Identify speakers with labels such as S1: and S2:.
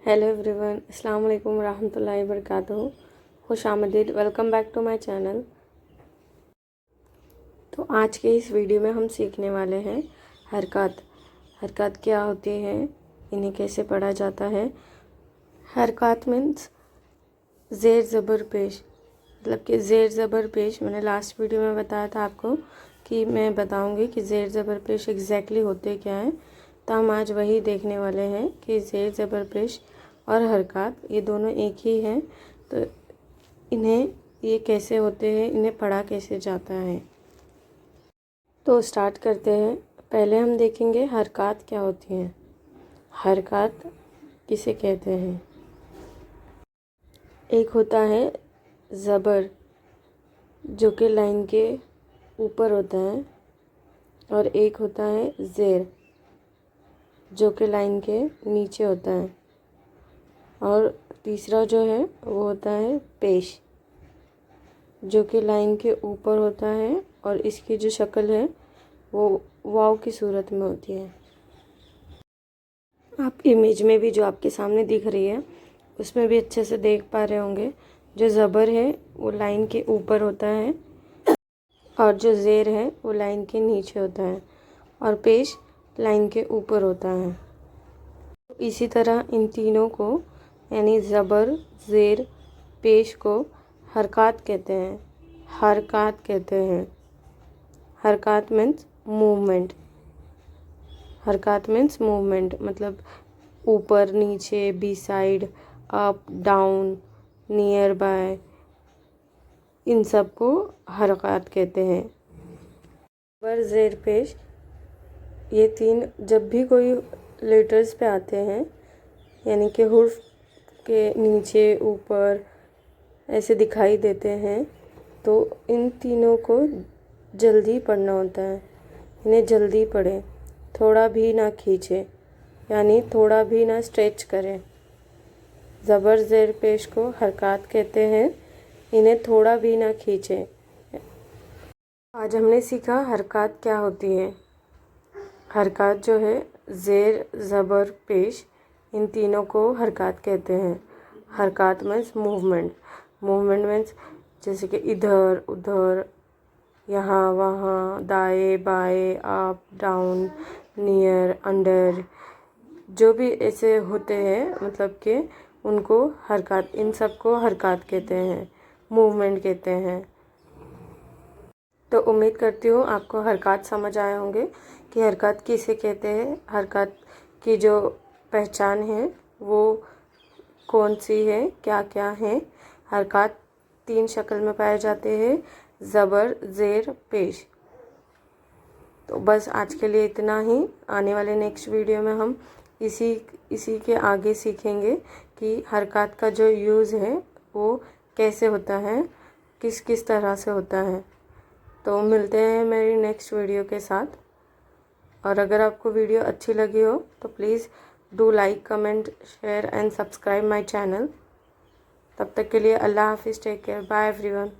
S1: Hello everyone, अस्सलाम वालेकुम रहमतुल्लाहि वबरकातुहू। खुश आमदीद, welcome back to my channel. तो आज के इस वीडियो में हम सीखने वाले हैं हरकत। हरकत क्या होती है, इन्हें कैसे पढ़ा जाता है। हरकत मीन्स ज़ेर ज़बर पेश, मतलब कि ज़ेर ज़बर पेश। मैंने लास्ट वीडियो में बताया था आपको कि मैं बताऊंगी कि ज़ेर ज़बर पेश एग्जैक्टली होते क्या हैं। तो हम आज वही देखने वाले हैं कि ज़ेर ज़बर पेश और हरकत ये दोनों एक ही हैं। तो इन्हें ये कैसे होते हैं, इन्हें पढ़ा कैसे जाता है। तो स्टार्ट करते हैं। पहले हम देखेंगे हरकत क्या होती हैं। हरकत किसे कहते हैं। एक होता है ज़बर, जो कि लाइन के ऊपर होता है, और एक होता है ज़ेर, जो कि लाइन के नीचे होता है, और तीसरा जो है वो होता है पेश, जो कि लाइन के ऊपर होता है और इसकी जो शक्ल है वो वाव की सूरत में होती है। आप इमेज में भी जो आपके सामने दिख रही है उसमें भी अच्छे से देख पा रहे होंगे। जो ज़बर है वो लाइन के ऊपर होता है और जो ज़ेर है वो लाइन के नीचे होता है, और पेश लाइन के ऊपर होता है। इसी तरह इन तीनों को, यानी ज़बर, ज़ेर, पेश को हरकत कहते हैं। हरकत कहते हैं। हरकत मीन्स मूवमेंट। हरकत मीन्स मूवमेंट, मतलब ऊपर नीचे, beside, up down, nearby, इन सब को हरकत कहते हैं। ज़बर, ज़ेर, पेश, ये तीन जब भी कोई लेटर्स पे आते हैं, यानी कि हुर्फ के नीचे ऊपर ऐसे दिखाई देते हैं, तो इन तीनों को जल्दी पढ़ना होता है। इन्हें जल्दी पढ़ें, थोड़ा भी ना खींचे, यानी थोड़ा भी ना स्ट्रेच करें। ज़बर, ज़ेर, पेश को हरकत कहते हैं। इन्हें थोड़ा भी ना खींचे। आज हमने सीखा हरकत क्या होती है। हरकत जो है ज़ेर, ज़बर, पेश, इन तीनों को हरकत कहते हैं। हरकत मीन्स मूवमेंट। मूवमेंट मीन्स जैसे कि इधर उधर, यहाँ वहाँ, दाएं बाएं, अप डाउन, नियर, अंडर, जो भी ऐसे होते हैं, मतलब कि उनको हरकत, इन सब को हरकत कहते हैं, मूवमेंट कहते हैं। तो उम्मीद करती हूँ आपको हरकत समझ आए होंगे कि हरकत किसे कहते हैं, हरकत की जो पहचान है वो कौन सी है, क्या क्या है। हरकत तीन शक्ल में पाए जाते हैं, ज़बर, ज़ेर, पेश। तो बस आज के लिए इतना ही। आने वाले नेक्स्ट वीडियो में हम इसी के आगे सीखेंगे कि हरकत का जो यूज़ है वो कैसे होता है, किस किस तरह से होता है। तो मिलते हैं मेरी नेक्स्ट वीडियो के साथ। और अगर आपको वीडियो अच्छी लगी हो तो please do like, comment, share and subscribe my channel. तब तक के लिए अल्लाह हाफिज़, टेक केयर, बाय एवरीवन।